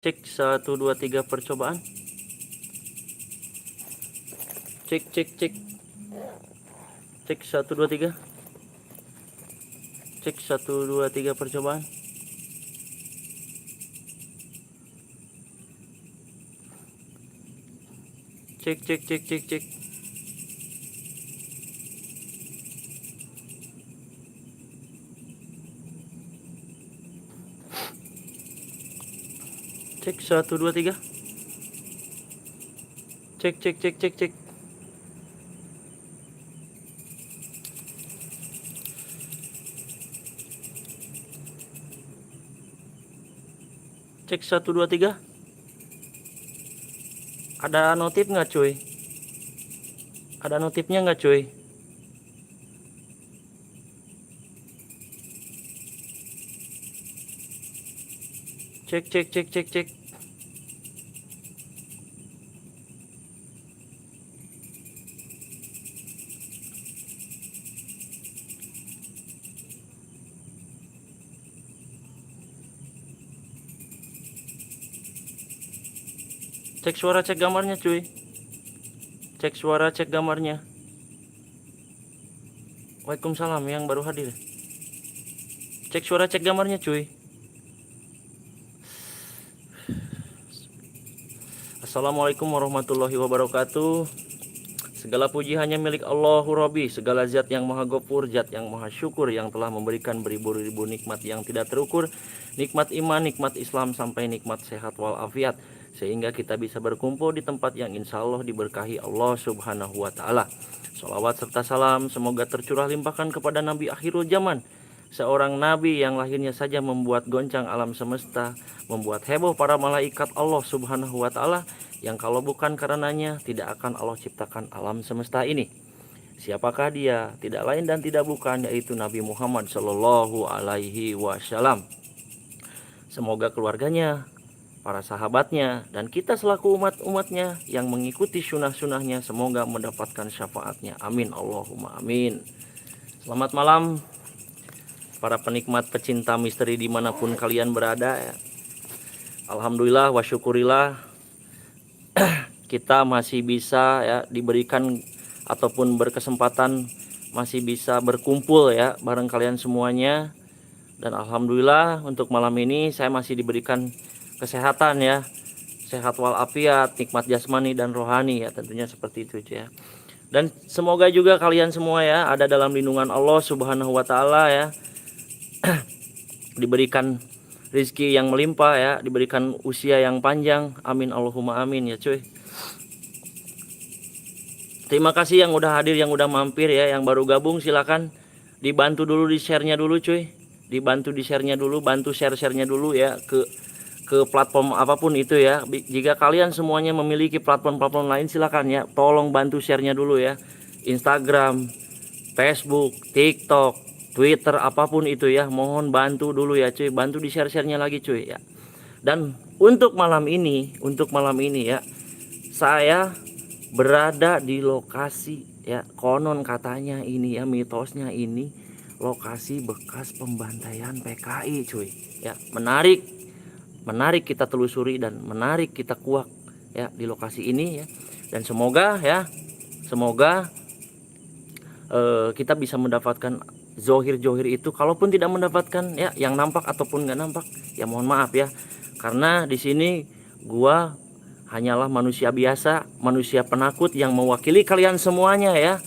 Cek 1 2 3 percobaan. Cek cek cek. Cek 1 2 3. Cek 1 2 3 percobaan. Cek cek cek cek cek. Cek 1 2 3. Cek cek cek cek cek. Cek 1 2 3. Ada notif nggak cuy? Ada notifnya nggak cuy? Cek cek cek cek cek. Cek suara, cek gambarnya cuy. Cek suara, cek gambarnya. Waalaikumsalam yang baru hadir. Cek suara, cek gambarnya cuy. Assalamualaikum warahmatullahi wabarakatuh. Segala puji hanya milik Allahu Rabbi. Segala zat yang maha gopur, zat yang maha syukur, yang telah memberikan beribu-ribu nikmat yang tidak terukur. Nikmat iman, nikmat Islam, sampai nikmat sehat walafiat, sehingga kita bisa berkumpul di tempat yang insya Allah diberkahi Allah subhanahu wa ta'ala. Salawat serta salam semoga tercurah limpahkan kepada Nabi akhirul zaman, seorang nabi yang lahirnya saja membuat goncang alam semesta, membuat heboh para malaikat Allah subhanahu wa ta'ala, yang kalau bukan karenanya tidak akan Allah ciptakan alam semesta ini. Siapakah dia? Tidak lain dan tidak bukan, yaitu Nabi Muhammad Shallallahu Alaihi Wasallam. Semoga keluarganya, para sahabatnya, dan kita selaku umat-umatnya yang mengikuti sunnah-sunnahnya semoga mendapatkan syafaatnya. Amin Allahumma amin. Selamat malam para penikmat pecinta misteri dimanapun kalian berada ya. Alhamdulillah wa syukurillah kita masih bisa ya diberikan ataupun berkesempatan masih bisa berkumpul ya bareng kalian semuanya. Dan alhamdulillah untuk malam ini saya masih diberikan kesehatan ya, sehat walafiat, nikmat jasmani dan rohani ya, tentunya seperti itu ya. Dan semoga juga kalian semua ya ada dalam lindungan Allah subhanahu wa ta'ala ya, diberikan rizki yang melimpah ya, diberikan usia yang panjang, amin Allahumma amin ya cuy. Terima kasih yang udah hadir, yang udah mampir ya, yang baru gabung silakan dibantu dulu di share-nya dulu cuy. Dibantu di share-nya dulu, bantu share-nya dulu ya ke platform apapun itu ya. Jika kalian semuanya memiliki platform-platform lain silakan ya, tolong bantu share-nya dulu ya. Instagram, Facebook, TikTok, Twitter, apapun itu ya, mohon bantu dulu ya cuy, bantu di share-nya lagi cuy ya. Dan untuk malam ini ya, saya berada di lokasi ya, konon katanya ini ya, mitosnya ini lokasi bekas pembantaian PKI cuy ya. Menarik kita telusuri dan menarik kita kuak ya di lokasi ini ya. Dan semoga kita bisa mendapatkan zohir itu. Kalaupun tidak mendapatkan ya, yang nampak ataupun nggak nampak ya mohon maaf ya, karena di sini gua hanyalah manusia biasa, manusia penakut yang mewakili kalian semuanya ya,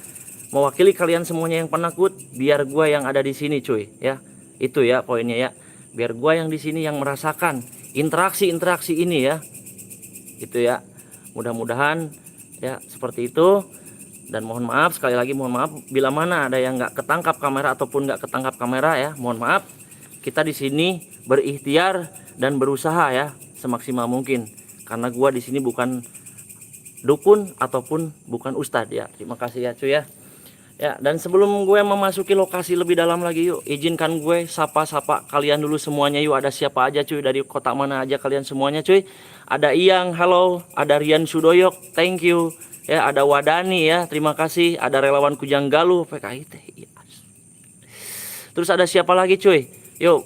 mewakili kalian semuanya yang penakut. Biar gua yang ada di sini cuy ya, itu ya poinnya ya, biar gua yang di sini yang merasakan interaksi ini ya, itu ya. Mudah-mudahan ya seperti itu. Dan mohon maaf sekali lagi, mohon maaf bila mana ada yang nggak ketangkap kamera ataupun nggak ketangkap kamera ya, mohon maaf. Kita di sini berikhtiar dan berusaha ya semaksimal mungkin, karena gua di sini bukan dukun ataupun bukan ustadz ya. Terima kasih ya cuy ya. Ya, dan sebelum gue memasuki lokasi lebih dalam lagi, yuk izinkan gue sapa-sapa kalian dulu semuanya yuk. Ada siapa aja cuy, dari kota mana aja kalian semuanya cuy. Ada Iyang, halo. Ada Rian Sudoyok, thank you. Ya, ada Wadani ya, terima kasih. Ada relawan Kujang Galuh PKIT. Yes. Terus ada siapa lagi cuy? Yuk.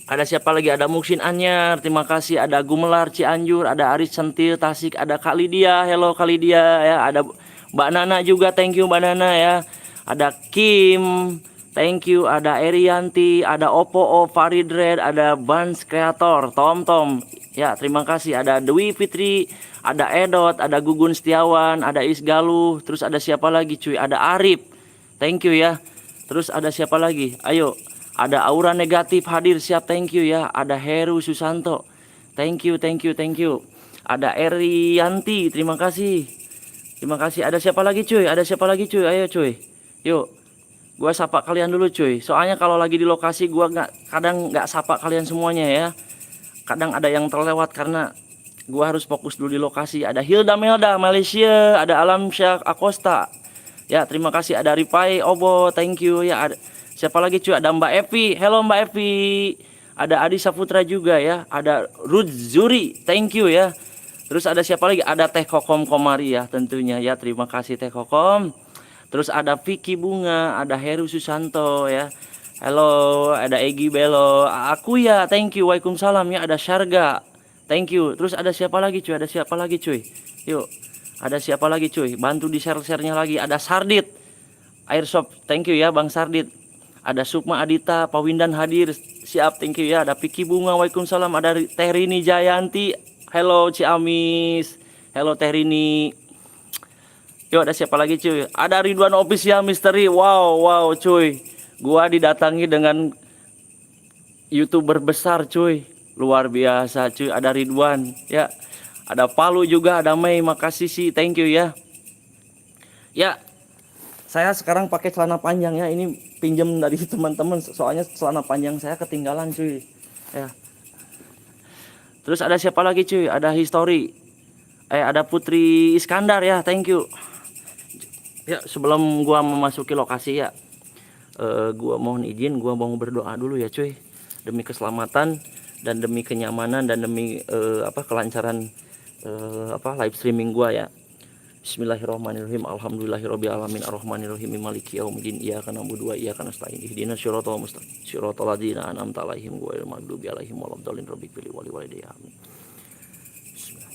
Ada siapa lagi? Ada Muksin Anyar, terima kasih. Ada Gumelar Cianjur, ada Aris Sentil Tasik, ada Kak Lydia, hello Kak Lydia ya. Ada Mbak Nana juga, thank you Mbak Nana ya. Ada Kim, thank you. Ada Erianti, ada Oppo, Farid Red, ada Bans Creator, Tom Tom. Ya, terima kasih. Ada Dewi Fitri, ada Edot, ada Gugun Setiawan, ada Isgaluh, terus ada siapa lagi cuy? Ada Arif. Thank you ya. Terus ada siapa lagi? Ayo. Ada Aura Negatif hadir siap, thank you ya. Ada Heru Susanto, thank you, thank you, thank you. Ada Erianti, terima kasih. Terima kasih. Ada siapa lagi cuy? Ada siapa lagi cuy? Ayo cuy. Yuk. Gua sapa kalian dulu cuy. Soalnya kalau lagi di lokasi gua kadang nggak sapa kalian semuanya ya. Kadang ada yang terlewat karena gua harus fokus dulu di lokasi. Ada Hilda Melda Malaysia, ada Alam Syah Acosta. Ya, terima kasih. Ada Ripai Obo, thank you ya. Ada siapa lagi cuy? Ada Mbak Evi. Hello Mbak Evi. Ada Adi Saputra juga ya. Ada Ruth Zuri. Thank you ya. Terus ada siapa lagi? Ada Teh Kokom Komari ya tentunya ya. Terima kasih Teh Kokom. Terus ada Vicky Bunga. Ada Heru Susanto ya. Halo. Ada Egi Belo. Aku ya. Thank you. Waalaikumsalam ya. Ada Syarga. Thank you. Terus ada siapa lagi cuy? Ada siapa lagi cuy? Yuk. Ada siapa lagi cuy? Bantu di share-share-nya lagi. Ada Sardit Airsoft. Thank you ya Bang Sardit. Ada Sukma Adita, Pawindan hadir, siap, thank you ya. Ada Piki Bunga, waalaikumsalam. Ada Teh Rini Jayanti, hello Ciamis, hello Teh Rini. Yuk, ada siapa lagi cuy? Ada Ridwan Official Misteri, wow cuy. Gua didatangi dengan YouTuber besar cuy, luar biasa cuy. Ada Ridwan ya, ada Palu juga, ada Mei, makasih sih, thank you ya. Ya, saya sekarang pakai celana panjang ya, ini pinjam dari teman-teman soalnya celana panjang saya ketinggalan cuy ya. Terus ada siapa lagi cuy? Ada History, ada Putri Iskandar ya, thank you ya. Sebelum gua memasuki lokasi ya, gua mohon izin, gua mau berdoa dulu ya cuy, demi keselamatan dan demi kenyamanan dan demi kelancaran live streaming gua ya. Bismillahirrahmanirrahim. Alhamdulillahirabbil alamin arrahmanirrahim maliki yaumiddin iyyaka na'budu wa iyyaka nasta'in ihdinas siratal mustaqim siratal ladzina an'amta 'alaihim ghairil maghdubi 'alaihim waladdallin rabbil wali walidayya amin. Bismillah.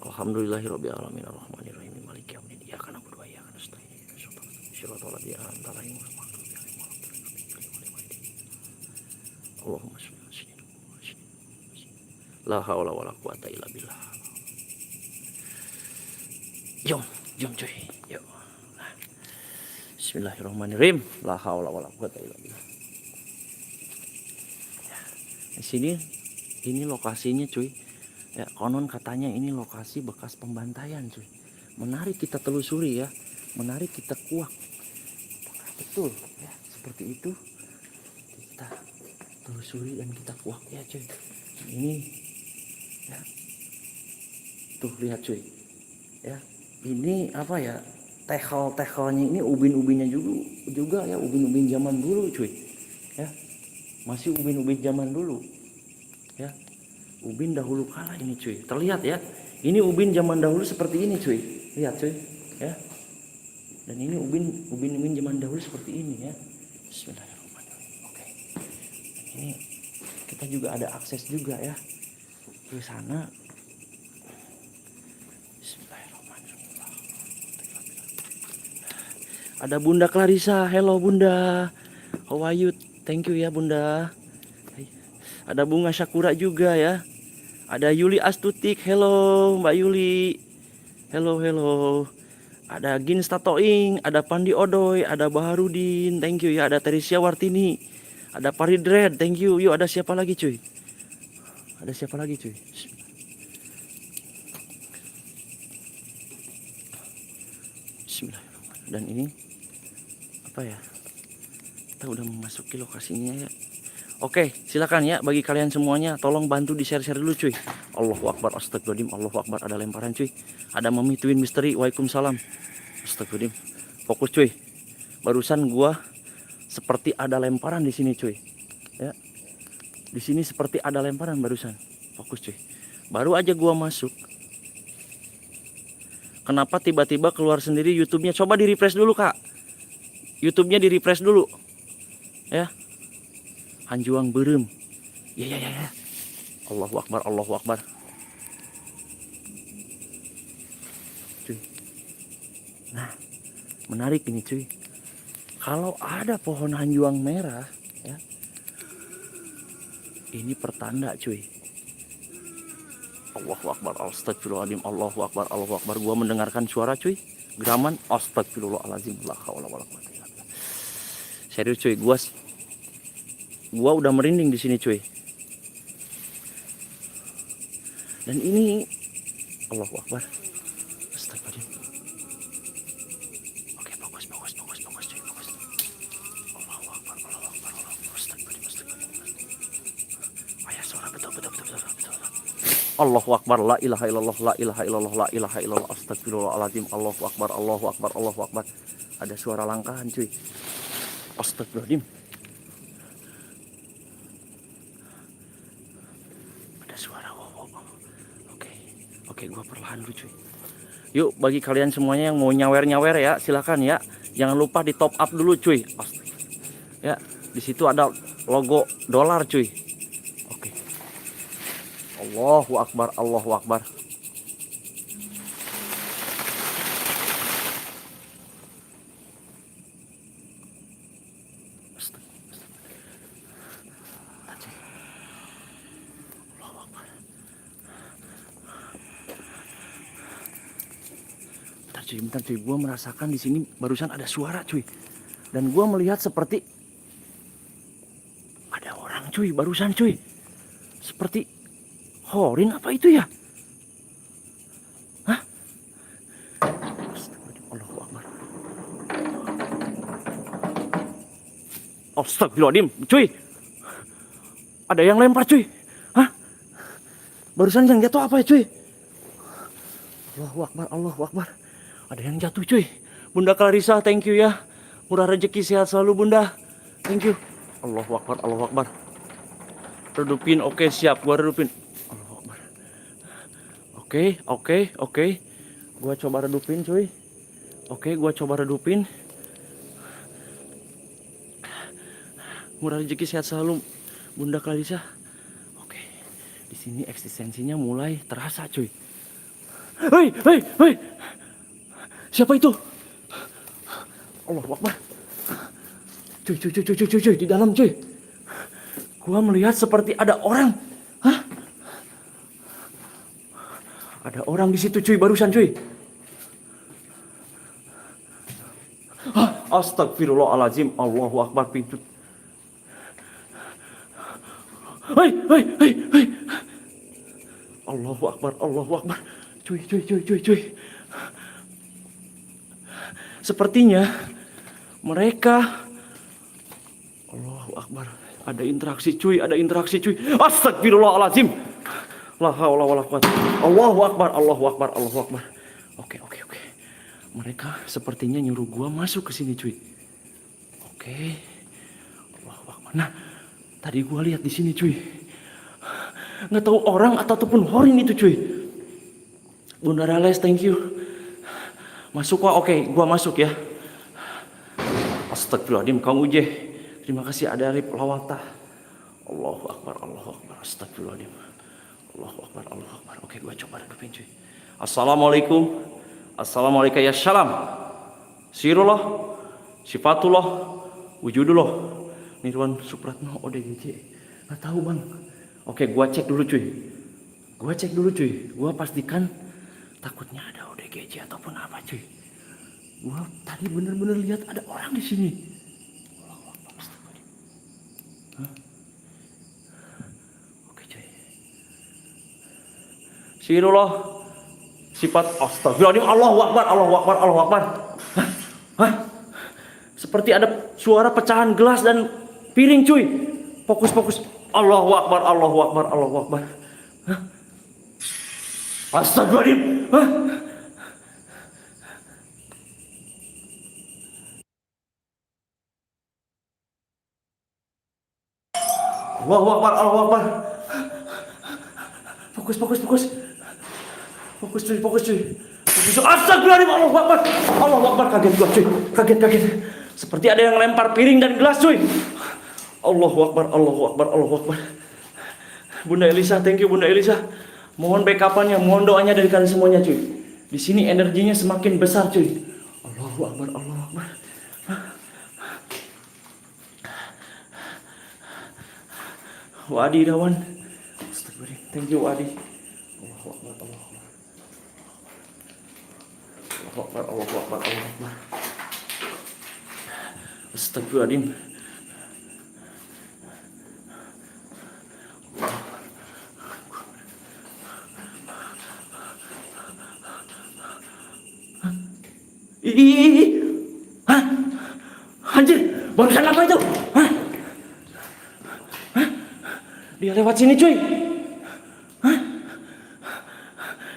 Alhamdulillahirabbil alamin arrahmanirrahim maliki yaumiddin iyyaka na'budu wa iyyaka nasta'in ihdinas siratal ladzina an'amta 'alaihim ghairil maghdubi 'alaihim waladdallin Allahumma la haula wala quwata illa billah. Jom cuy. Yuk. Bismillahirrahmanirrahim. La haula wala quwata illa billah. Ya, di sini ini lokasinya cuy. Ya, konon katanya ini lokasi bekas pembantaian cuy. Menarik kita telusuri ya. Menarik kita kuak. Betul ya, seperti itu. Kita telusuri dan kita kuak ya cuy. Ini ya, tuh lihat cuy ya, ini apa ya, tehelnya ini ubin-ubinnya juga ya, ubin-ubin zaman dulu cuy ya, masih ubin-ubin zaman dulu ya, ubin dahulu kala ini cuy, terlihat ya, ini ubin zaman dahulu seperti ini cuy, lihat cuy ya, dan ini ubin zaman dahulu seperti ini ya. Bismillahirrahmanirrahim. Oke, ini kita juga ada akses juga ya ke sana. Bismillahirrahmanirrahim. Ada Bunda Clarissa, hello Bunda, how are you? Thank you ya Bunda. Ada Bunga Sakura juga ya. Ada Yuli Astutik, hello Mbak Yuli, hello. Ada Gin Statoing, ada Pandi Odoy, ada Baharudin, thank you ya. Ada Teresia Wartini, ada Farid Red, thank you. Yuk, ada siapa lagi cuy? Ada siapa lagi cuy? Bismillahirrahmanirrahim. Dan ini apa ya? Kita udah memasuki lokasinya ya. Oke, silakan ya bagi kalian semuanya, tolong bantu di share-share dulu cuy. Allahu Akbar, astagfirullahaladzim, Allahu Akbar. Ada lemparan cuy. Ada Mami Twin Misteri, waalaikumsalam. Astagfirullahaladzim. Fokus cuy. Barusan gua seperti ada lemparan di sini cuy. Ya. Di sini seperti ada lemparan barusan. Fokus cuy. Baru aja gua masuk. Kenapa tiba-tiba keluar sendiri YouTube-nya? Coba di refresh dulu kak. YouTube-nya di refresh dulu. Ya, hanjuang berem. Ya. Allahu Akbar, Allahu Akbar. Cuy. Nah, menarik ini cuy. Kalau ada pohon hanjuang merah, ya, ini pertanda cuy. Allahu Akbar, astagfirullahaladzim, Allahu Akbar, Allahu Akbar. Gua mendengarkan suara cuy, geraman, astagfirullahaladzim, la haula wala quwwata illa billah. Serius cuy, gua udah merinding di sini cuy. Dan ini Allahu Akbar. Astagfirullahaladzim. Oke, fokus cuy, fokus. Allahu Akbar, Allahu Akbar, Allahu Akbar. Astagfirullahaladzim. Ayah suara betul. Allahu Akbar, la ilaha illallah, la ilaha illallah, la ilaha illallah, astagfirullahaladzim, Allahu Akbar, Allahu Akbar, Allahu Akbar. Ada suara langkahan cuy. Astagfirullahaladzim. Ada suara wow. Oke, gua perlahan dulu cuy. Yuk, bagi kalian semuanya yang mau nyawer ya, silakan ya. Jangan lupa di top up dulu cuy. Ya, di situ ada logo dolar cuy. Oke. Allahu Akbar, Allahu Akbar. Bentar cuy, gue merasakan di sini barusan ada suara cuy, dan gue melihat seperti ada orang cuy, barusan cuy, seperti horin apa itu ya? Hah? Allahu Akbar. Astagfirullahaladzim, cuy, ada yang lempar cuy. Hah? Barusan yang jatuh apa ya cuy? Allahu Akbar, Allahu Akbar. Ada yang jatuh cuy. Bunda Clarissa, thank you ya. Murah rezeki, sehat selalu Bunda. Thank you. Allahu Akbar, Allahu Akbar. Redupin, oke siap, gua redupin. Allahu Akbar. Oke. Gua coba redupin cuy. Oke, gua coba redupin. Murah rezeki, sehat selalu Bunda Clarissa. Oke. Di sini eksistensinya mulai terasa cuy. Hei. Siapa itu? Allahu Akbar. Cuy, di dalam cuy. Gua melihat seperti ada orang. Hah? Ada orang di situ cuy, barusan cuy. Astagfirullahaladzim, Allahu Akbar, pintu. Hei. Allahu Akbar. Cuy. Sepertinya mereka, Allahu Akbar, ada interaksi cuy. Astagfirullahaladzim. La haula wala quwwata. Allahu Akbar. Oke. Mereka sepertinya nyuruh gua masuk ke sini cuy. Oke. Allahu Akbar. Nah, tadi gua lihat di sini cuy. Nggak tahu orang ataupun horin itu cuy. Bunda Rales, thank you. Masuk kok, oke, gua masuk ya. Astagfirullahaladzim, Kang Uje. Terima kasih ada Arif Lawata. Allahu Akbar. Astagfirullahaladzim. Allahu Akbar. Oke, gua coba redupin cuy. Assalamualaikum. Assalamualaikum ya salam. Sirullah, sifatullah, wujudullah. Nirwan Supratno ODGJ. Nggak tahu bang. Oke, gua cek dulu cuy. Gua pastikan. Takutnya ada ODGJ ataupun apa cuy. Gua tadi bener-bener lihat ada orang di sini. Oke cuy. Sirullah, sifat astagfirullahaladzim, Allahu Akbar. Hah? Seperti ada suara pecahan gelas dan piring cuy. Fokus. Allahu Akbar. Hah? Astagfirullahaladzim. Hah? Allahu Akbar. Fokus cuy. Astagfirullahaladzim, Allahu Akbar. Kaget gua cuy. Kaget. Seperti ada yang lempar piring dan gelas cuy. Allahu Akbar, Allahu Akbar, Allahu Akbar. Bunda Elisa, thank you Bunda Elisa. Mohon backupannya, mohon doanya dari kalian semuanya cuy. Di sini energinya semakin besar cuy. Allahu Akbar, Allahu Akbar. Wadi Dawan. Astagfirullah. Thank you Wadi. Allahu Akbar, Allahu Akbar. Allahu Akbar, Allahu Akbar, Allahu Akbar. Astagfirullahaladzim. Ih, hah? Anjir, barusan apa itu? Hah? Hah? Dia lewat sini cuy. Hah?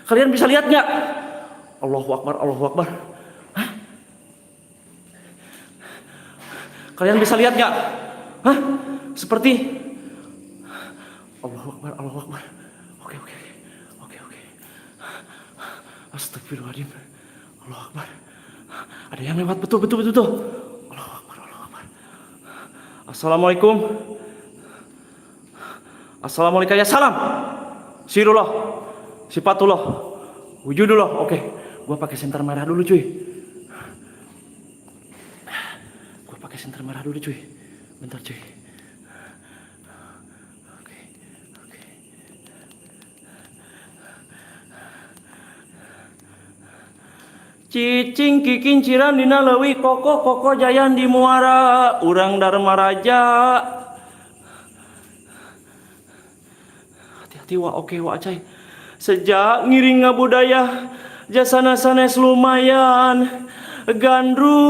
Kalian bisa lihat nggak? Allahu Akbar, Allahu Akbar. Hah? Kalian bisa lihat nggak? Hah? Seperti Allahu Akbar, Allahu Akbar. Oke, oke, oke, oke. Astagfirullahaladzim. Allahu Akbar. Ada yang lewat, betul. Allahu Akbar, Allahu Akbar. Assalamualaikum. Assalamualaikum ya salam. Sirullah, sifatullah, wujudullah. Oke, gua pakai senter merah dulu cuy. Gua pakai senter merah dulu cuy. Bentar cuy. Cicing kikin ciran dina leuwih koko jayan di muara urang Dharma Raja. Hati-hati wa oke wa cai. Sejak ngiring ngabudaya jasana sanes lumayan gandrung.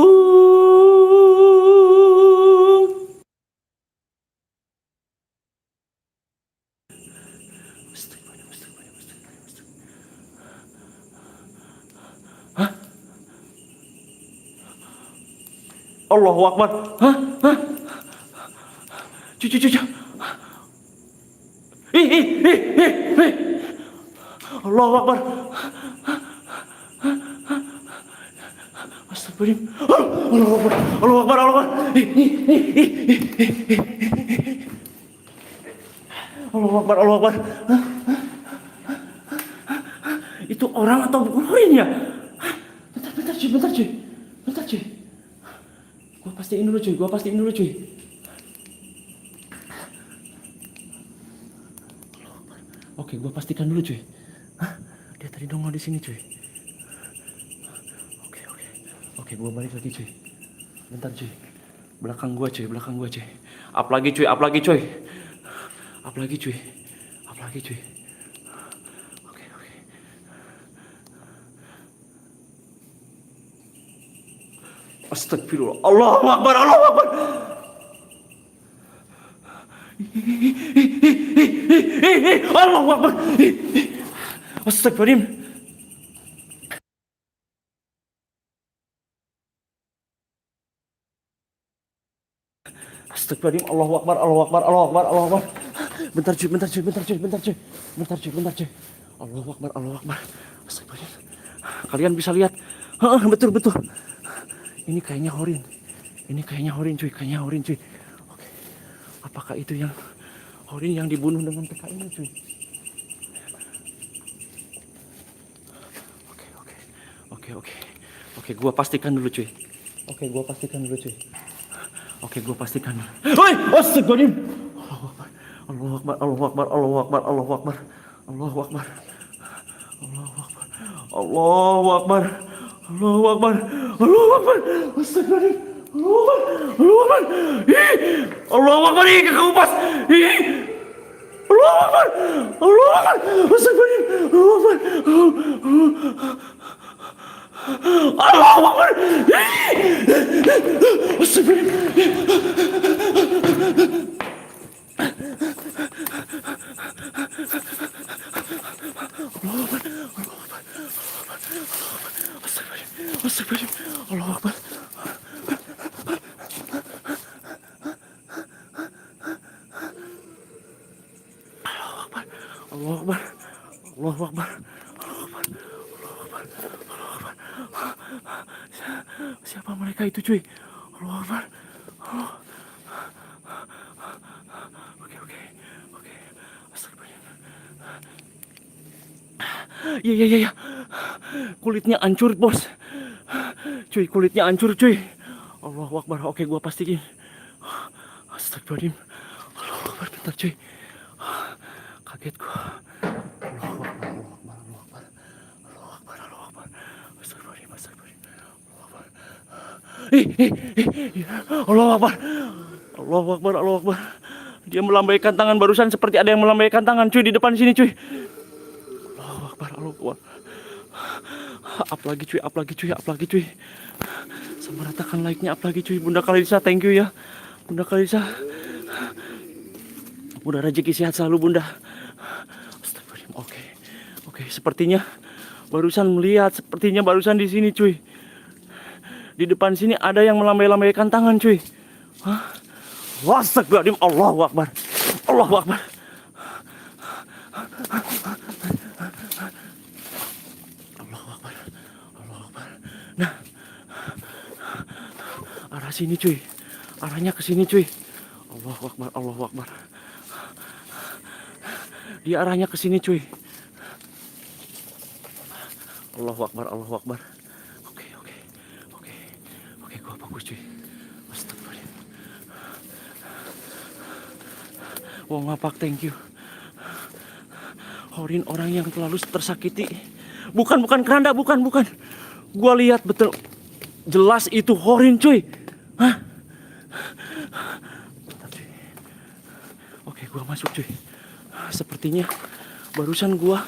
Hah? Allahu Akbar. Hah? Hah? Cucu. Ih. Allahu Akbar. Astagfirullahaladzim. Allahu Akbar. Allahu Akbar. Allahu Akbar. Allahu Akbar. Allahu Akbar. Itu orang atau bukan orang ya? Bentar cuy. Gua pastiin dulu cuy. Oke, gua pastikan dulu cuy. Hah? Dia tadi nongol di sini cuy. Oke, gua balik lagi cuy. Bentar cuy. Belakang gua cuy. Up lagi cuy. Oke. Astagfirullah. Allahu Akbar. Allahu Akbar. Astagfirullahaladzim. Astagfirullahaladzim. Allahu Akbar. Bentar cuy. Allahu Akbar. Astagfirullahaladzim. Kalian bisa lihat. Betul. Ini kayaknya horin cuy. Oke. Apakah itu yang horin yang dibunuh dengan TK ini cuy? Oke, gua pastikan dulu cuy. Woi, astagfirullahaladzim. Allahu Akbar. Astagfirullahaladzim. Allahu Akbar. Ih, kekupas. Allahu Akbar. Astagfirullahaladzim. Allahu Akbar. Astagfirullahaladzim. Allahu Akbar. Allahu Akbar. Siapa mereka itu cuy? Allahu Akbar. Iya, iya, iya, iya. Kulitnya hancur, bos. Cuy, kulitnya hancur, cuy. Allahu Akbar. Oke, gua pastiin. Astagfirullahaladzim. Allahu Akbar, bentar, cuy. Kaget gua. Allahu Akbar, Allahu Akbar, Allahu Akbar. Allahu Akbar, Allahu Akbar. Astagfirullahaladzim, astagfirullahaladzim. Allahu Akbar. Allahu Akbar. Allahu Akbar, Allahu Akbar. Dia melambaikan tangan barusan seperti ada yang melambaikan tangan, cuy, di depan sini, cuy. Allahu Akbar, Allahu Akbar. Up lagi, cuy, up lagi, cuy, up lagi, cuy. Sama ratakan like-nya, up lagi, cuy. Bunda Kalisa, thank you ya. Bunda Kalisa. Bunda rezeki sehat selalu, Bunda. Astagfirullahaladzim. Oke. Oke, sepertinya barusan di sini, cuy. Di depan sini ada yang melambai-lambaikan tangan, cuy. Hah? Astagfirullahaladzim. Allahu Akbar. Allahu Akbar. Allahu Akbar. Allahu Akbar. Nah. Arah sini, cuy. Arahnya ke sini, cuy. Allahu Akbar. Allahu Akbar. Dia arahnya ke sini, cuy. Allahu Akbar. Allahu Akbar. Oke, oke. Oke. Oke, gua fokus, cuy. Astagfirullah. Wong ngapak, thank you. Horin orang yang terlalu tersakiti. Bukan keranda, bukan. Gua lihat betul. Jelas itu Horin, cuy. Hah? Oke, gua masuk, cuy. Sepertinya barusan gua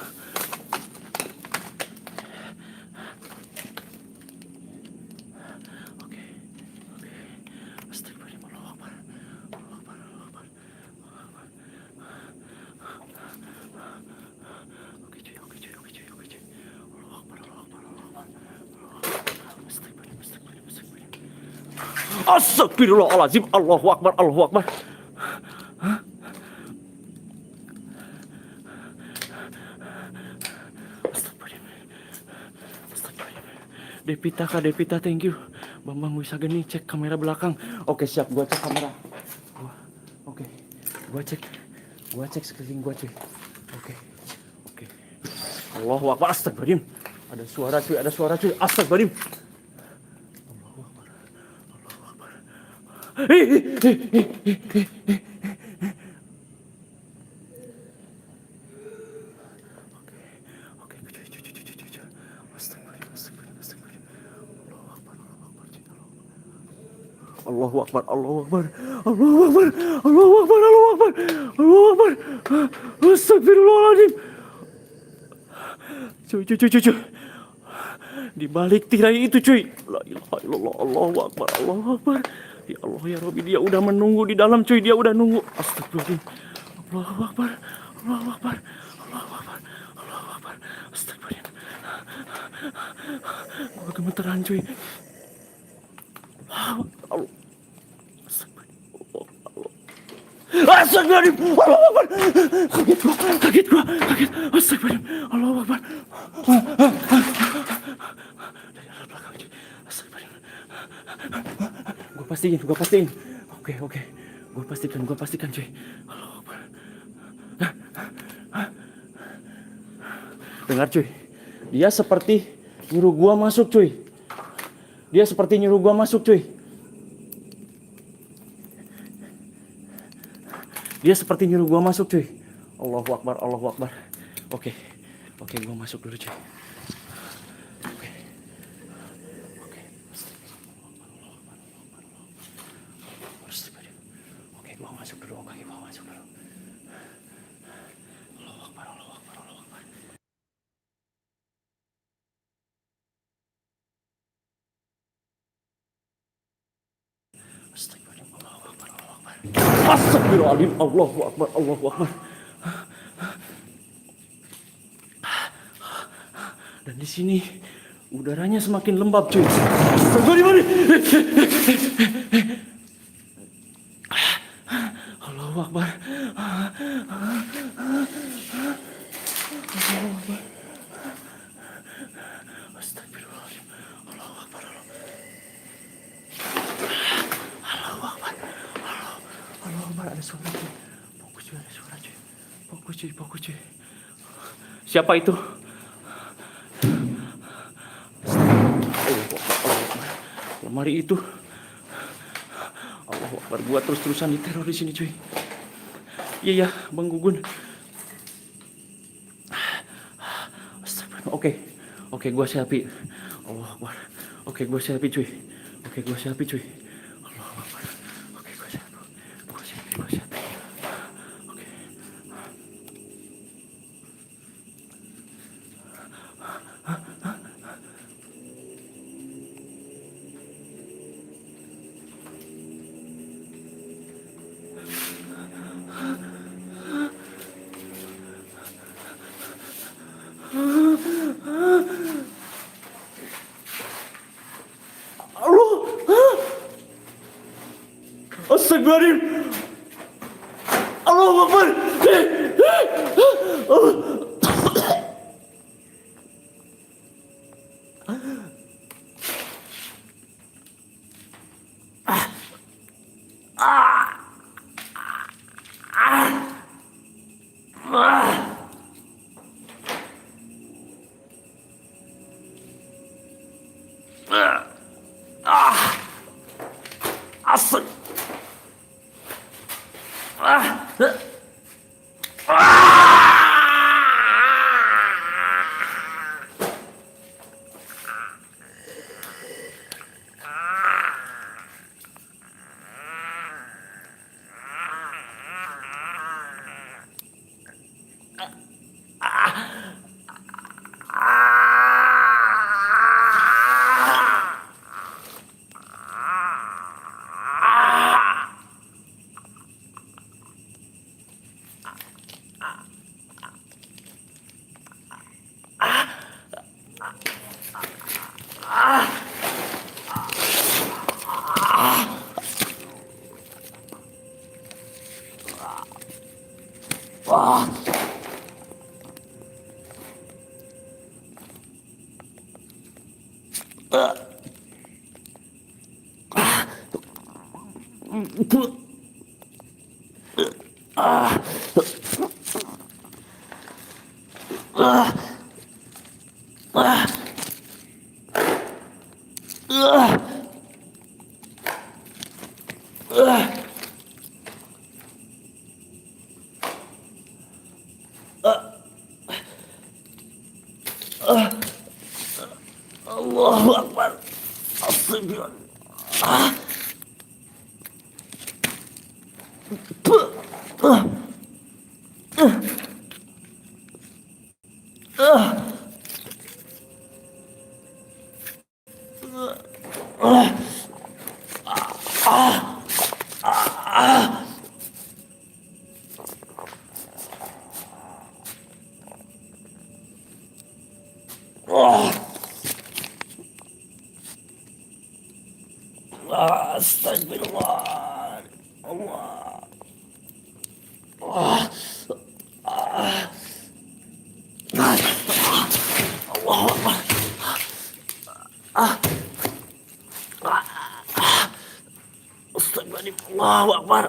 Astagfirullahaladzim. Allahu Akbar. Allahu Akbar. Devita, Kak Devita, thank you. Bambang Wisageni, cek kamera belakang. Oke, siap, gua cek kamera. Oke. Gua cek sekeliling gua, cuy. Oke. Allahu Akbar. Astagfirullahaladzim. Ada suara, cuy. Astagfirullahaladzim. Allahu Akbar, Allahu Akbar, Allahu Akbar, Allahu Akbar, Allahu Akbar, Allahu Akbar. Astagfirullahaladzim. Cuy. Di balik tirai itu, cuy. La ilaha illallah, Allahu Akbar, Allahu Akbar. Ya Allah ya Rabbi, dia udah menunggu di dalam, cuy. Dia udah nunggu. Astagfirullahaladzim. Allahu Akbar, Allahu Akbar, Allahu Akbar, Allahu Akbar. Astagfirullahaladzim. Gua gemeteran, cuy. Astagfirullahaladzim. Allahu Akbar. Kaget gua. Astagfirullahaladzim. Allahu Akbar. Dari arah belakang, cuy. Astagfirullahaladzim. Gua pastiin. Oke. Gua pastikan, cuy. Allahu Akbar. Dengar, cuy. Dia seperti nyuruh gua masuk, cuy. Allahu Akbar, Allahu Akbar. Oke, gua masuk dulu, cuy. Oke, gua masuk dulu. Allahu Akbar, Allahu Akbar, Allahu Akbar. Astagfirullahaladzim. Allahu Akbar, Allahu Akbar. Dan di sini udaranya semakin lembab, cuy. Astagfirullahaladzim. Allahu Akbar. Allahu Akbar. Astagfirullahaladzim. Allahu Akbar. Allahu Akbar. Ada suara, cuy. Fokus, cuy. Fokus, cuy. Siapa itu? Allah, lemari itu. Allah Akbar, gua terus-terusan diteror di sini cuy. Iya ya, Bang Gugun. Astagfirullah. Oke, gua selfie. Allah Akbar. Oke, gua selfie cuy. Allah Akbar. Oke, gua selfie. Gua selfie. Oke. Allah. Astagfirullahaladzim. Allahu Akbar. Asik. Allahu Akbar. Astagfirullah. Astagfirullah. Allah. Allahu Akbar. Astagfirullahaladzim. Allahu Akbar.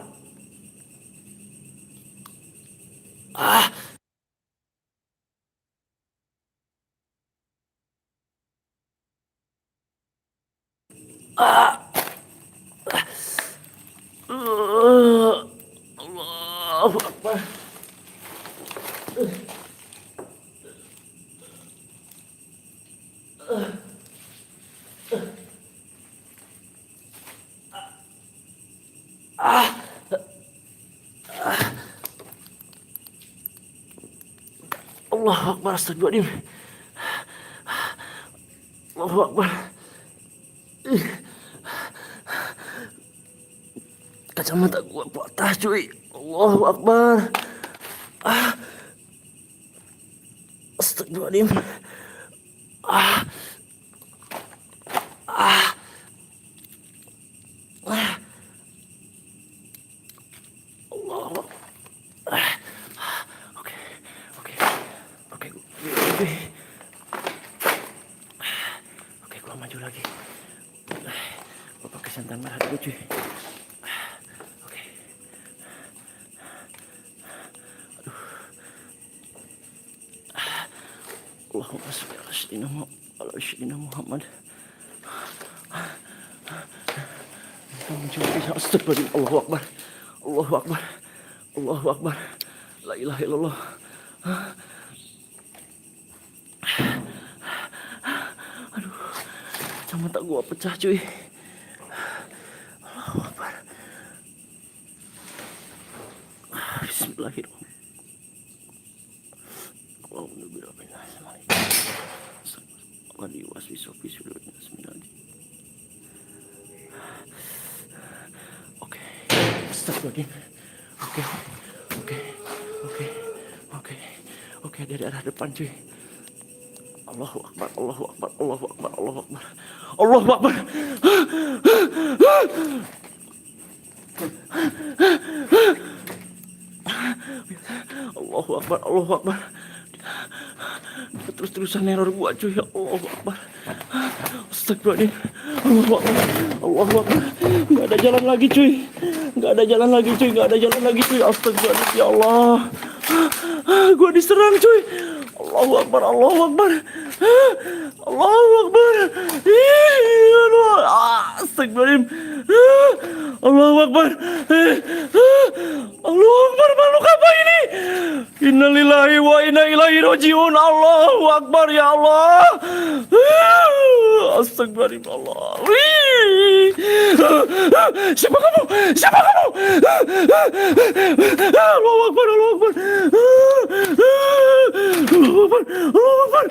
Allahu Akbar. Allahu Akbar. Astagfirullahaladzim. Allahu Akbar. Kacamata gua patah cuy. Allahu Akbar. Astagfirullahaladzim. Allahu Akbar. Oke. Oke, gua maju lagi. Gua pakai santan merah dulu cuy. Allahumma sholli ala sayyidina Muhammad. Astagfirullahaladzim. Allahu Akbar. Allahu Akbar. Allahu Akbar. La ilaha illallah. Aduh, kacamata gua pecah cuy. Allahu Akbar. Bismillahirrahmanirrahim. Oke, astagfirullahaladzim. Oke, oke, oke, oke, oke, dari arah depan cuy. Allahu Akbar, Allahu Akbar, Allahu Akbar, Allahu Akbar, Allahu Akbar. Allahu Akbar, Allahu Akbar. Terus-terusan neror gua cuy. Ya Allahu Akbar. Astagfirullahaladzim. Allahu Akbar, Allahu Akbar. Gak ada jalan lagi cuy. Gak ada jalan lagi cuy. Gak ada jalan lagi cuy. Astagfirullahaladzim. Ya Allah, gua diserang cuy. Allahu Akbar, Allahu Akbar, Allahu Akbar. Astagfirullahaladzim. Allahu Akbar. Allahu Akbar. Makhluk apa ini? Innalillahi wa inna ilaihi rajiun. Allahu Akbar. Ya Allah. Astagfirullahaladzim. Allah. Siapa kamu? Siapa kamu? Allahu Akbar. Allahu Akbar. Allahu Akbar. Allahu Akbar.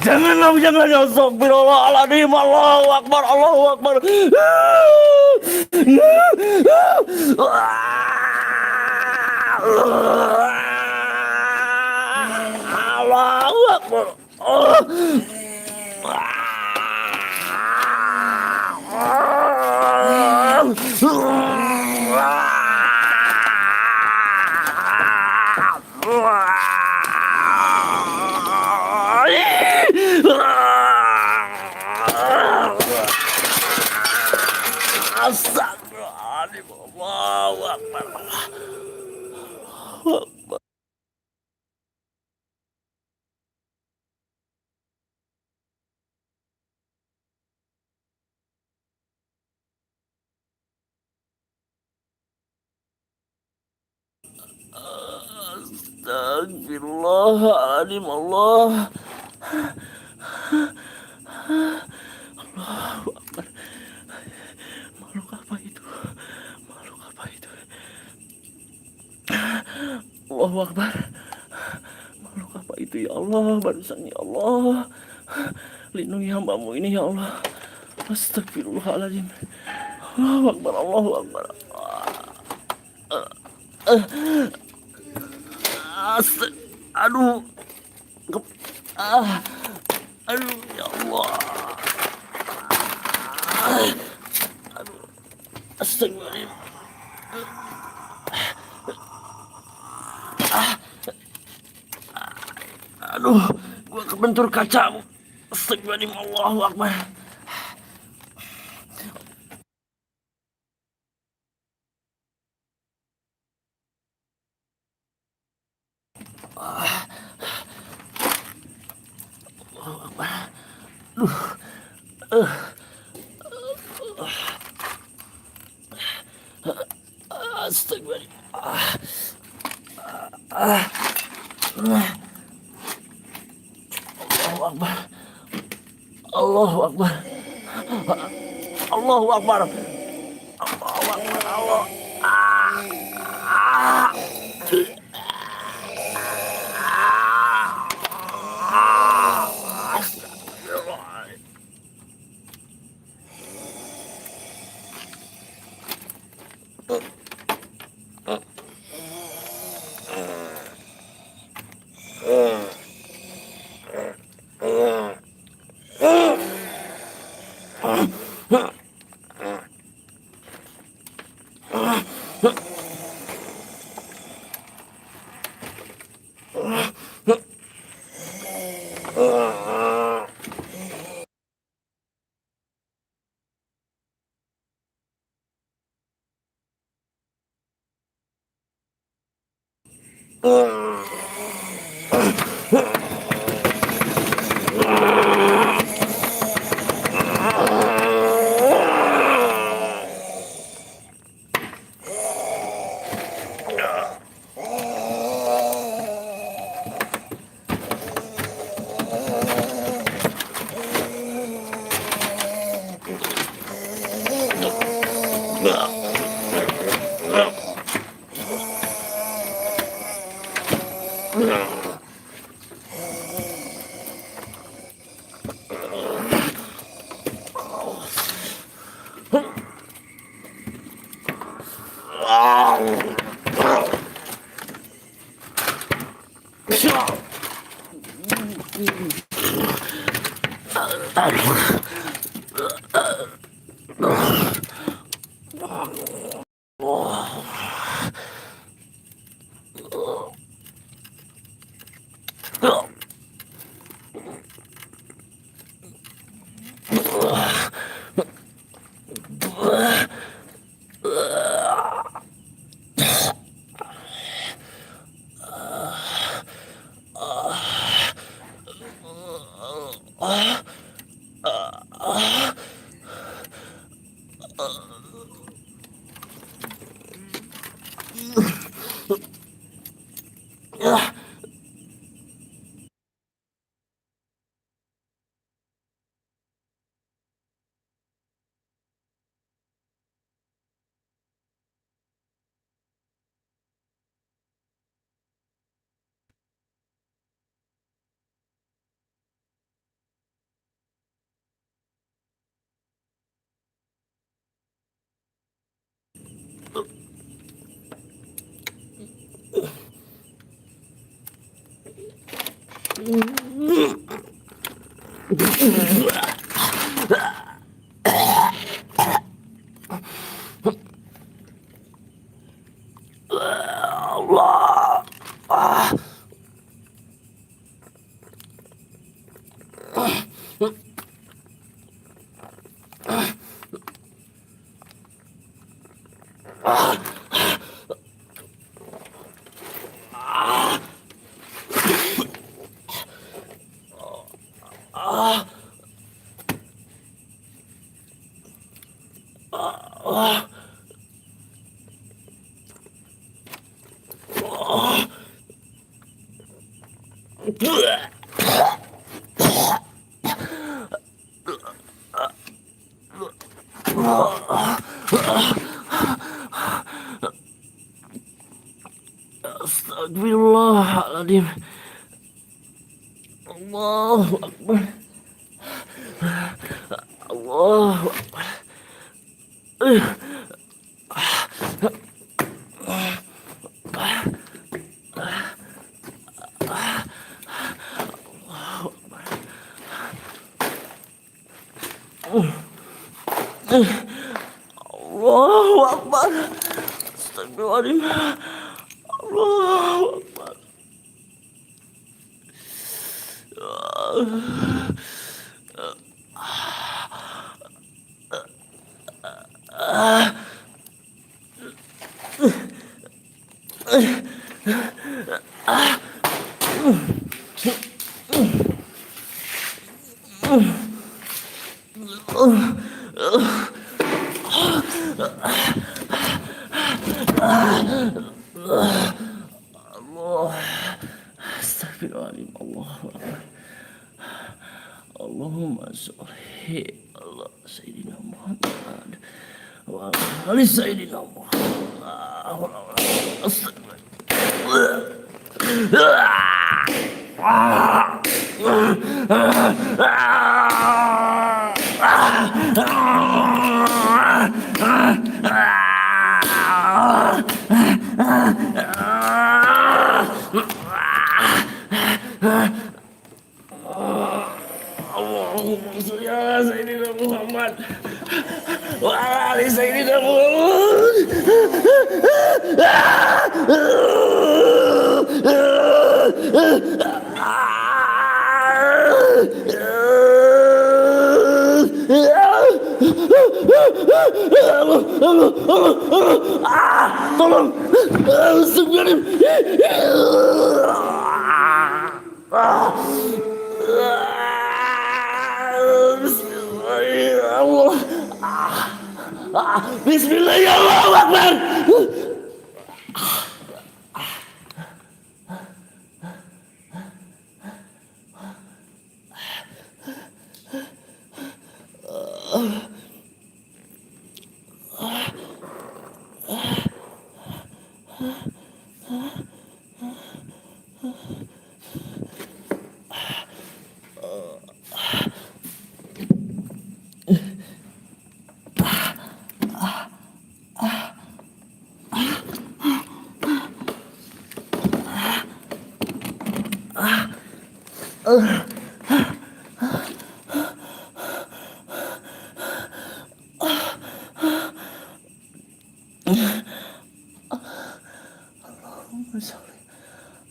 Jangan, jangan. Astagfirullahaladzim. Allahu Akbar. Allahu Akbar. Allahu Akbar. Astagfirullahaladzim. Allahu Akbar. Allahu Akbar. Astagfirullahaladzim. Allah. Allahu Akbar. Makhluk apa itu? Makhluk apa itu? Allahu Akbar. Makhluk apa itu ya Allah? Barusan ya Allah. Lindungi hambamu ini ya Allah. Astagfirullahaladzim. Allahu Akbar. Allahu Akbar. Aduh. Aduh ya Allah. Aduh. Astagfirullahaladzim. Aduh, gua kebentur kaca. Astagfirullahaladzim. Allahu Akbar. Allahu Akbar. Aduh. Astagfirullahaladzim. Allahu Akbar. Allahu Akbar. Allahu Akbar. Allahu Akbar. Allah. Astagfirullahaladzim. Allahu Akbar. Allahu Akbar. Allahu Akbar. Astagfirullahaladzim. Allahu Akbar. Astagfirullahaladzim. Allahu Akbar. Allahumma sholli ala Sayyidina Muhammad wa ala Sayyidina Muhammad. Allahumma sholli ala Sayyidina Muhammad wa ala Sayyidina Tolong. Bismillah, ya Allah Akbar.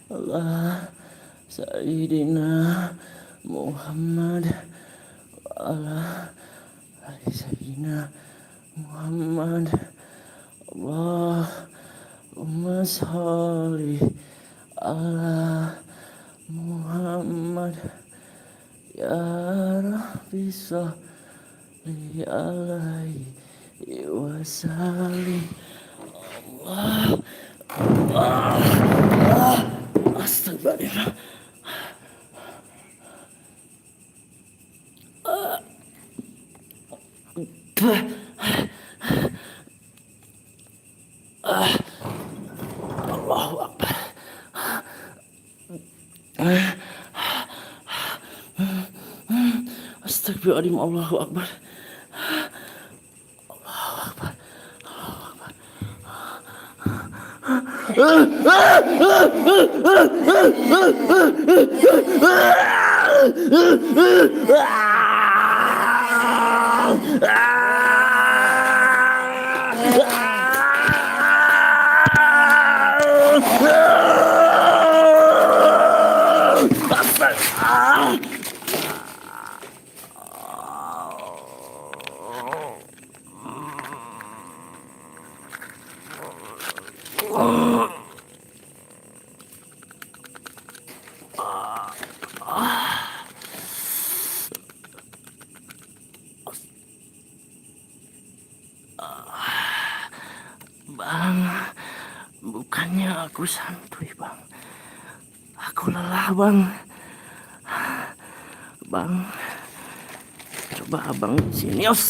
Allah Sayyidina Muhammad Allah Sayyidina Muhammad Allahumma sholli ala Muhammad ya Rabbi sholli alaihi wasallim Allah Astagfirullah. Allahu Akbar. Astagfirullahaladzim. Allahu Akbar. Bang, bukannya aku santuy bang, aku lelah bang. Bang, coba abang sini. Aku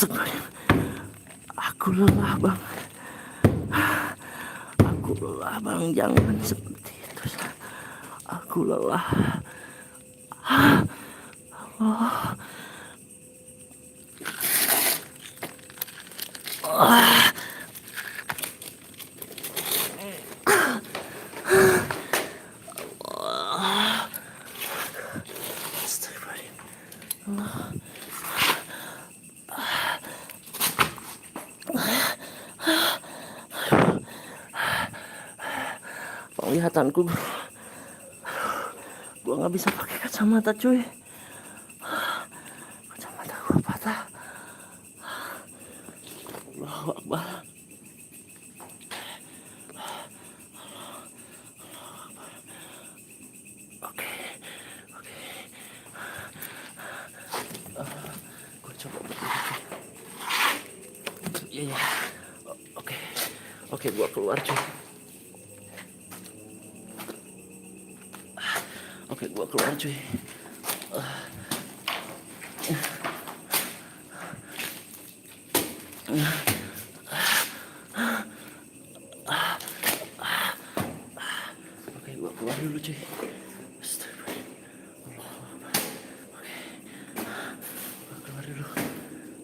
lelah bang, aku lelah bang, jangan seperti itu. Aku lelah. Penglihatanku, gua nggak bisa pakai kacamata cuy. Kacamata gua patah. Allahu Akbar. Oke. Gua coba berdiri. Iya. Oke, gua keluar cuy. Oke, gua keluar cuy. Oke, gua keluar dulu cuy. Gua keluar dulu.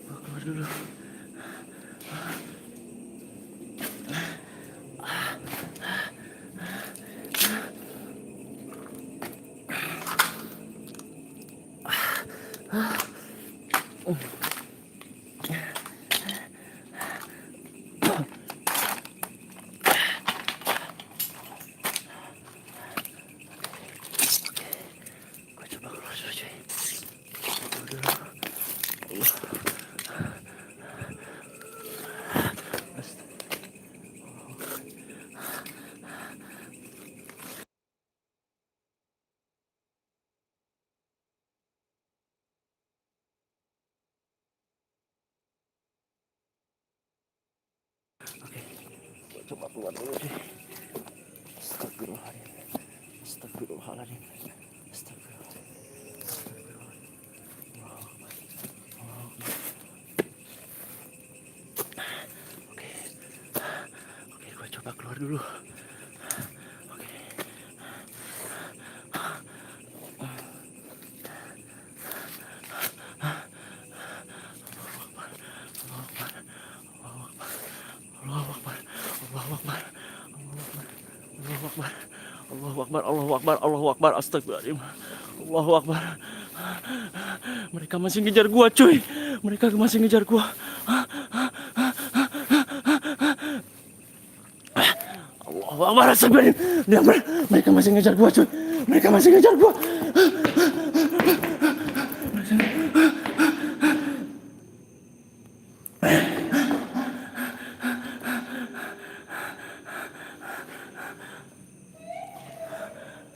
Gua coba keluar dulu cuy. Oke, gua coba keluar dulu cuy. Astagfirullahaladzim. Oke, gua coba keluar dulu. Allahu Akbar. Allahu Akbar, Allahu Akbar, Allahu Akbar, astagfirullahaladzim. Allahu Akbar. Mereka masih ngejar gua, cuy. Mereka masih ngejar gua. Allahu Akbar, astagfirullahaladzim. Mereka masih ngejar gua, cuy. Mereka masih ngejar gua.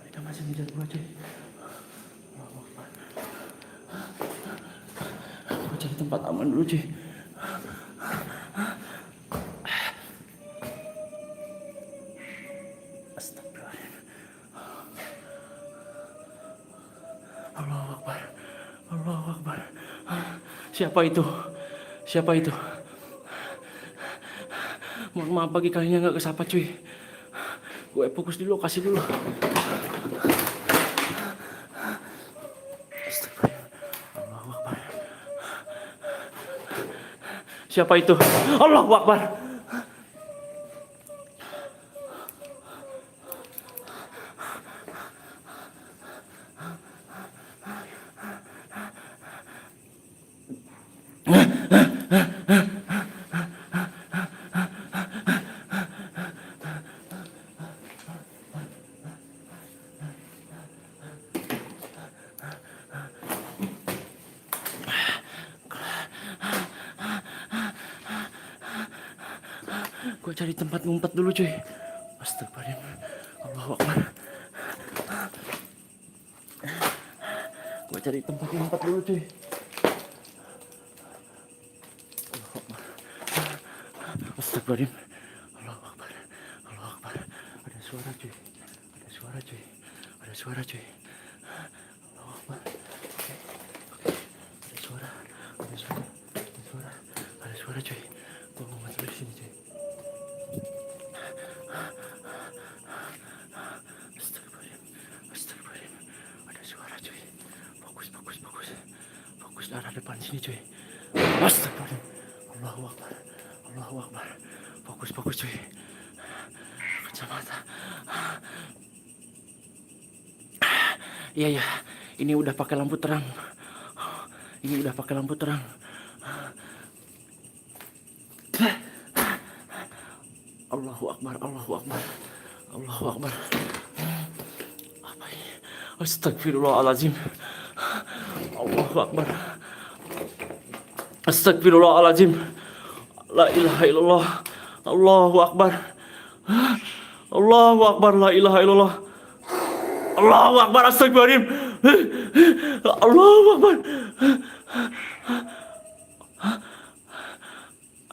Mereka masih ngejar gua, cuy. Gua cari tempat aman dulu, cuy. Astagfirullahaladzim. Allahu Akbar. Allahu Akbar. Siapa itu? Siapa itu? Mohon maaf bagi kalian yang gak kesapa, cuy. Gue fokus di lokasi dulu. Allahu Akbar. Siapa itu? Allahu Akbar. Gue cari tempat ngumpet dulu, cuy. Astagfirullahaladzim. Allahu Akbar. Gue cari tempat ngumpet dulu, cuy. Allahu Akbar. Astagfirullahaladzim. Allahu Akbar. Allahu Akbar. Ada suara, cuy. Ada suara, cuy. Ada suara, cuy. Allahu Akbar. Oke. Ada suara. Ada suara. Ada suara. Ada suara, cuy. Gue mau masuk di sini, cuy. Astagfirullahaladzim. Ada suara, cuy. Fokus. Fokus arah depan sini, cuy. Astagfirullahaladzim. Allahu Akbar. Allahu Akbar. Fokus, cuy. Kacamata. Iya. Ini udah pakai lampu terang. Allahu Akbar. Apa ini? Astagfirullahaladzim. Allahu Akbar. Astagfirullahaladzim. La ilaha illallah. Allahu Akbar. Allahu Akbar. La ilaha illallah. Allahu Akbar. Astagfirullahaladzim. Allahu Akbar.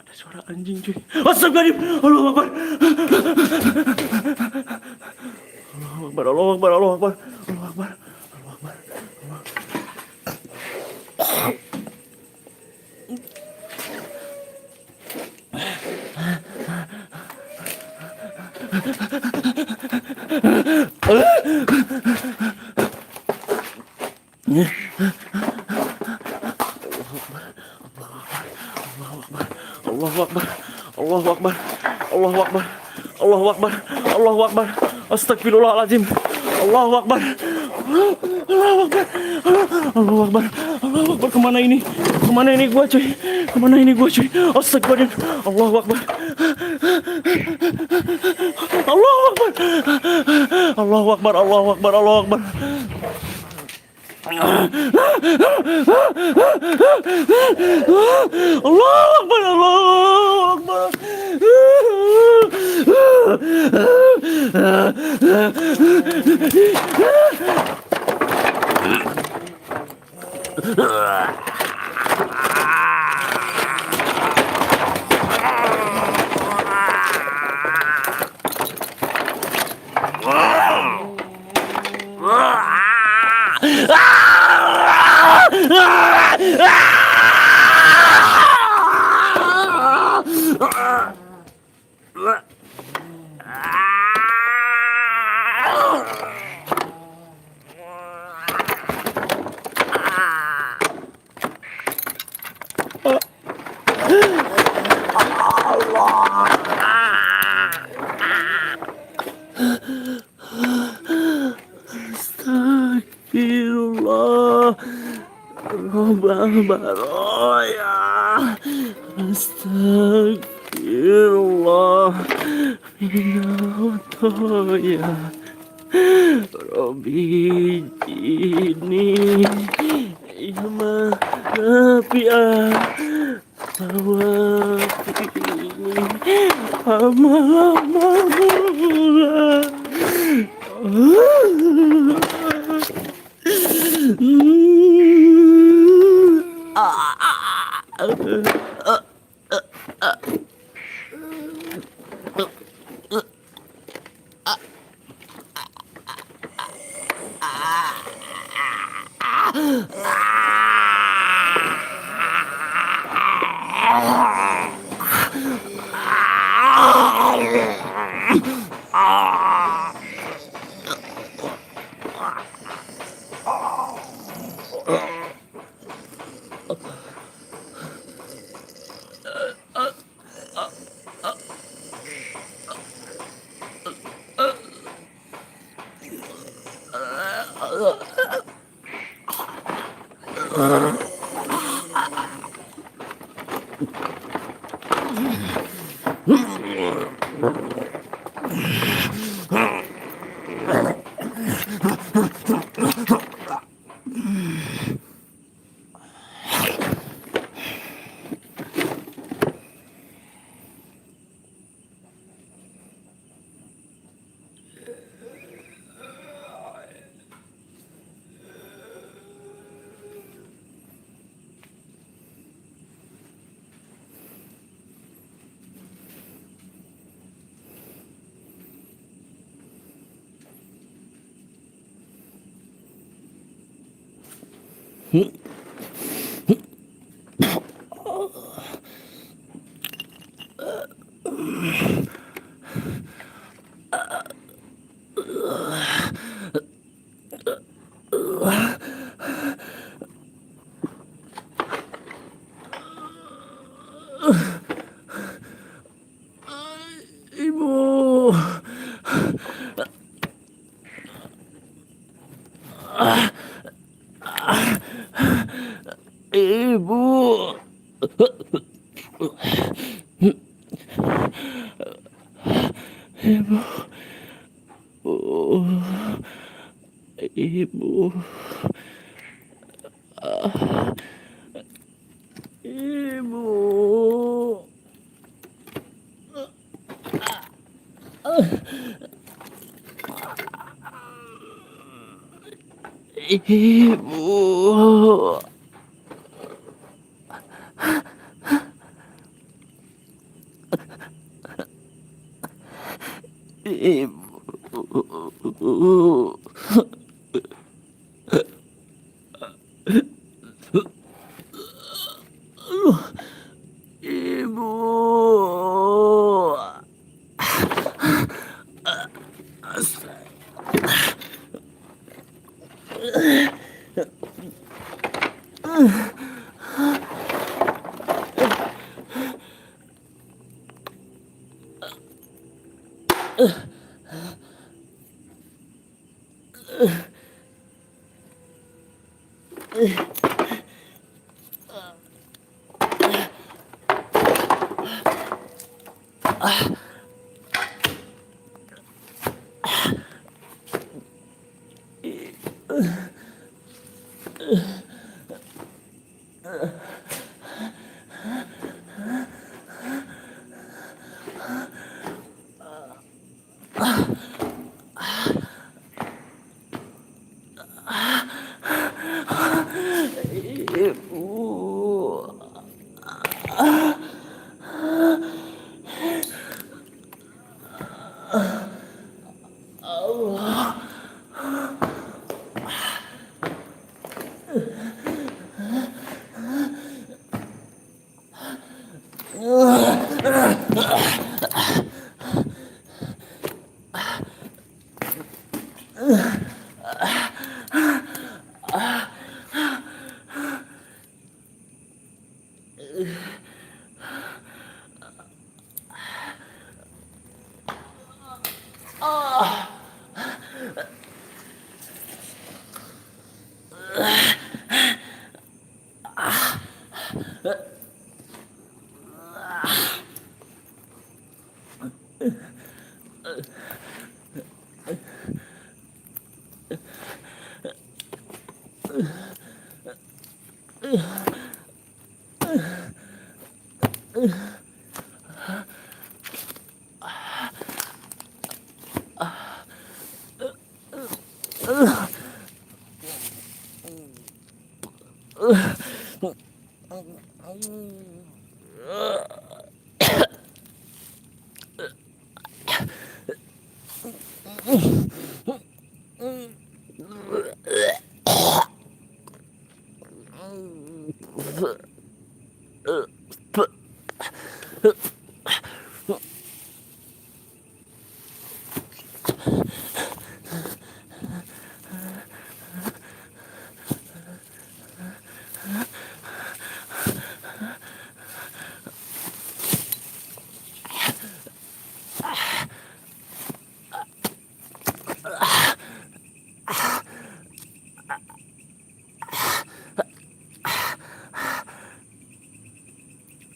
Ada suara anjing, cuy. Astagfirullahaladzim. Allahu Akbar. Allahu Akbar. Allahu Akbar. Allahu Akbar. Allahu Akbar. Allahu Akbar. Allahu Akbar. Allahu Akbar. Allahu Akbar. Allahu Akbar. Astagfirullahaladzim. Allahu Akbar. Allahu Akbar. Allahu Akbar. Allahu Akbar. Kemana ini? Kemana ini gua, cuy? Kemana ini gua, cuy? Astagfirullahaladzim. Allahu Akbar. Allahu Akbar. Allahu Akbar. Allahu Akbar. Allahu Akbar. Allahu Akbar. Allahu Akbar. baroya. Astagfirullah. Minatoya. Robi ini Ilma Nafia Tawafini Amal-amal. Ibu, ibu, ibu, ibu, ibu, ibu. Ibu, ibu, ibu.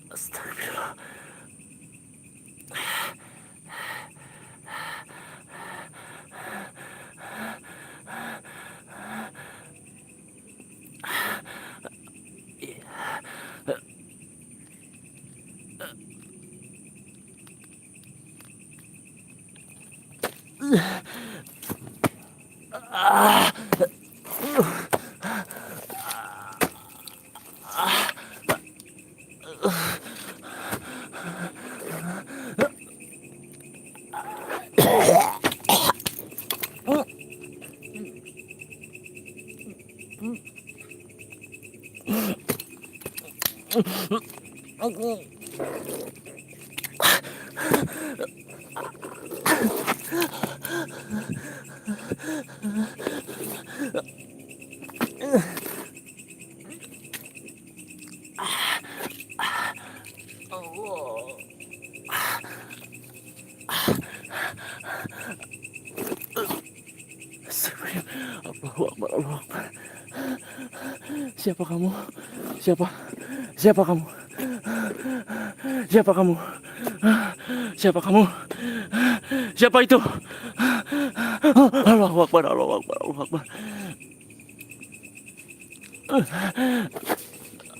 Astagfirullah. Allahu Akbar, Allahu Akbar. Siapa kamu? Siapa? Siapa kamu? Siapa kamu? Siapa kamu? Siapa itu? Allahu Akbar, Allahu Akbar, Allahu Akbar.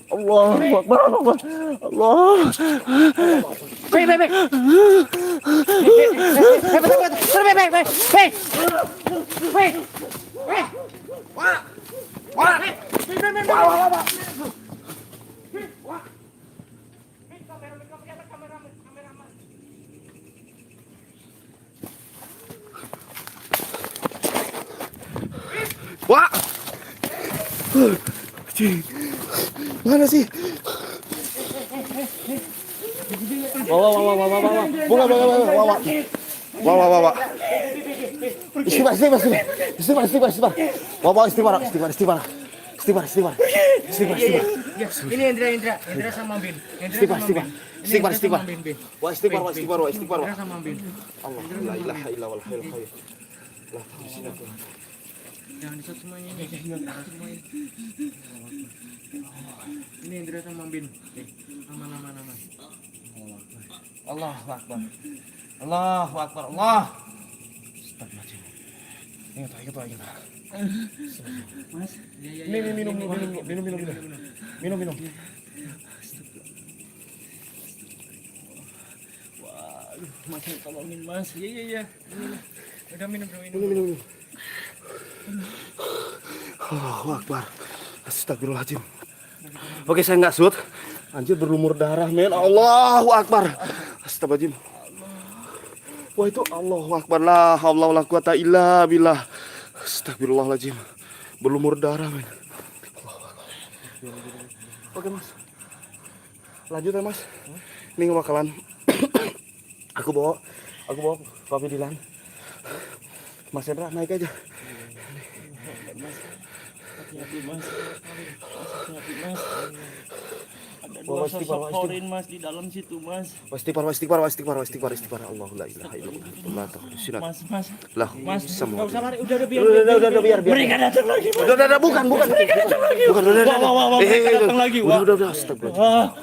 Allahu Akbar, Allahu Akbar. Allah. Baik. Wah. Mana sih? Wah. Istighfar. Ini Indra sama Bin. Istighfar. Wah, istighfar. Indra sama Bin. Allah, la ilaha illallah wal hayyul qayyum. La tahzina. Jangan disot semuanya ini. Semuanya. Ini Indra sama Bin. Aman. Allahu Akbar. Allah. Astagfirullahaladzim. Ingat. Mas, Minum. Waduh, Mas tolongin Mas. Iya. Udah minum. Allahu Akbar. Astagfirullahaladzim. Oke, saya nggak shoot. Anjir, berlumur darah, men. Allahu Akbar. Astagfirullahaladzim. Wah, itu Allahu Akbar. La haula wala quwata illa billah. Astagfirullahaladzim. Berlumur darah, men. Oke, Mas. Lanjut ya, Mas. Ini nggak bakalan. Aku bawa Pak Dilan. Mas Hendra naik aja. Hati-hati Mas. Ada dua sosok korin Mas di dalam situ Mas. Istighfar. Allahu la ilaha illallah. Mas. Lah, Mas, semua. enggak usah lari. Udah biar. Biar. Mereka datang lagi. Mas. Udah, bukan. Mereka datang lagi. Wah, mereka datang lagi. Wah. Udah, astagfirullah.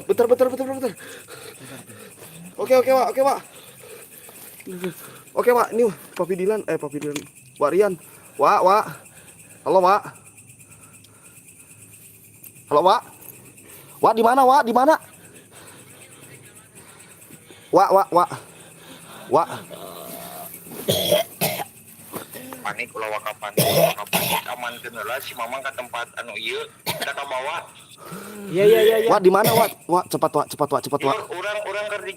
Bentar. Oke, Pak. Oke, Pak. Ini Papi Dilan. Wak Rian. Wak. Halo, Wak. Halo, Wak. Wak di mana, Wak? Di mana? Wak. Panik ulah wakapan amankeun heula si mamang ke tempat anu ieu kita ka bawa. Iya. Wak di mana, Wak? Cepat, Wak. Urang keur di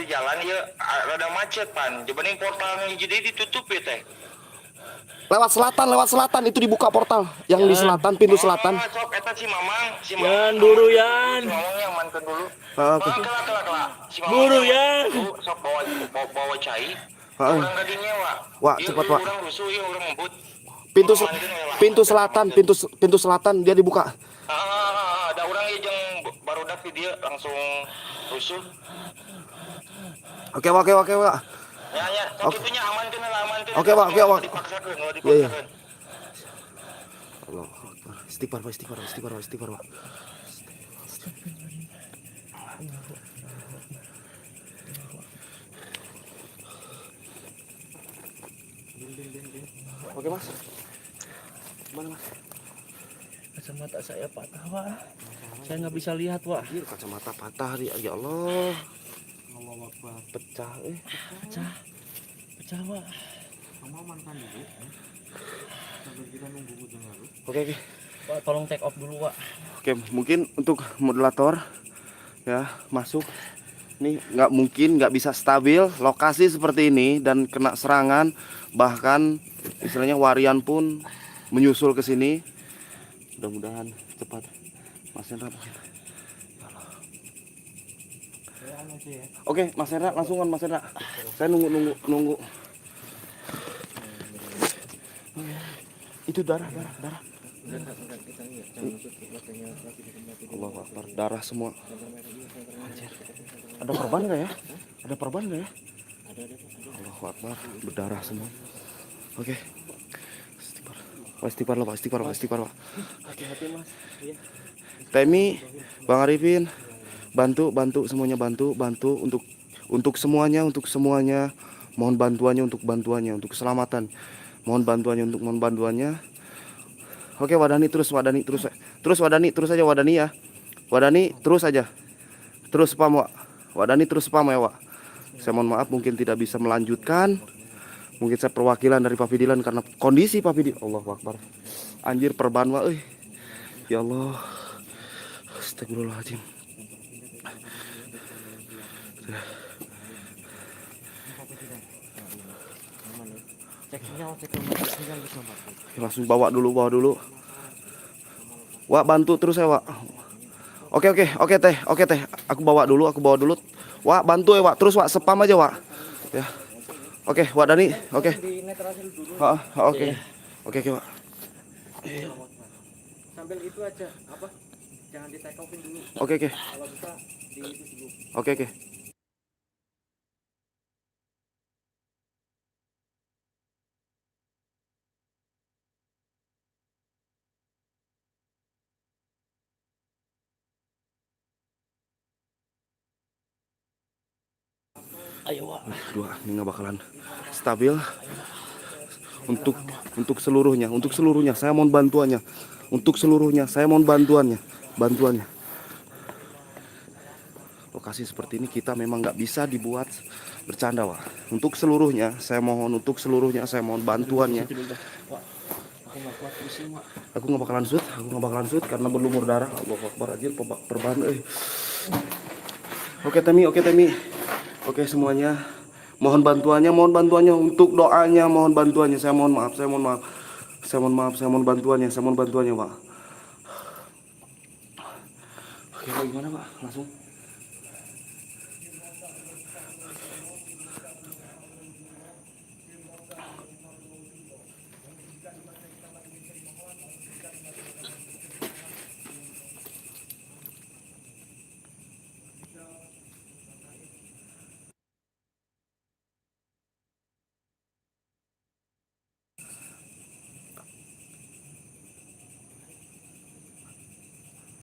jalan ieu rada macet pan. Jebeuning portalnya jadi ditutup ya teh. Lewat selatan itu dibuka portal. Yang di selatan, pintu selatan. Sok eta si mamang. Yan buru Yan. Si mamang yang mankeun dulu. Oke. Kelak. Si mamang Buru yang Yan. dulu, sok bawa cai. Heeh. Urang gadinya Wak, cepat, Wak. Urang rusuh ieu urang ngebut. Pintu selatan dia dibuka. Ada orang ieu jeung barudak di dieu langsung rusuh. Oke, Wak. Ya, sok itunya amankeun heula. Oke, Wak. Dipaksakeun. Iya. Allah Akbar. Istighfar, Wak. Oke, Mas. Gimana, Mas? Kacamata saya patah, Wak. Saya nggak bisa lihat, Wak. Anjir, kacamata patah ya Allah. Pecah, Pecah, Wak. Oke. Wak, tolong take off dulu, Wak. Oke, mungkin untuk modulator ya masuk. Ini nggak bisa stabil lokasi seperti ini dan kena serangan, bahkan istilahnya Warian pun menyusul ke sini. Mudah-mudahan cepat Mas Hendra mungkin. Oke, Mas Hendra langsungan Mas Hendra. Saya nunggu. Itu darah. Allahu Akbar, darah semua. Anjir. Ada korban nggak ya? Allahu Akbar, berdarah semua. Oke. Istighfar, Pak. Hati-hati, Mas. Iya. Temi, Bang Arifin, bantu semuanya, bantu untuk semuanya. Mohon bantuannya untuk keselamatan. Mohon bantuannya. Oke, Wadani terus aja Wadani ya. Wadani terus aja. Terus spam, Wak. Wadani terus spam ya, Wak. Saya mohon maaf mungkin tidak bisa melanjutkan. Mungkin saya perwakilan dari Papi Dilan karena kondisi Papi Dilan. Allahu Akbar. Anjir perban, Wak, euy. Ya Allah. Astagfirullahaladzim. Langsung bawa dulu. Wak, bantu terus ya, Wak. Oke teh. Aku bawa dulu. Wak, bantu ya, Wak. Terus, Wak, spam aja, Wak. Ya. Oke, Wak Dani. Oke. Oke, Wak. Sambil itu aja, jangan di take offin dulu. Oke. Kalau bisa di itu dulu. Oke. Ayo, Wak. Dua, ini nggak bakalan stabil. Untuk seluruhnya saya mohon bantuannya. Bantuannya. Lokasi seperti ini kita memang nggak bisa dibuat bercanda, Wak. Untuk seluruhnya saya mohon bantuannya. Aku nggak bakalan shoot karena berlumur darah. Allahu Akbar, anjir perban euy. Oke, Temi. Oke, semuanya. Mohon bantuannya untuk doanya, mohon bantuannya. Saya mohon maaf. Saya mohon bantuannya, Pak. Oke, Pak, gimana, Pak? Langsung.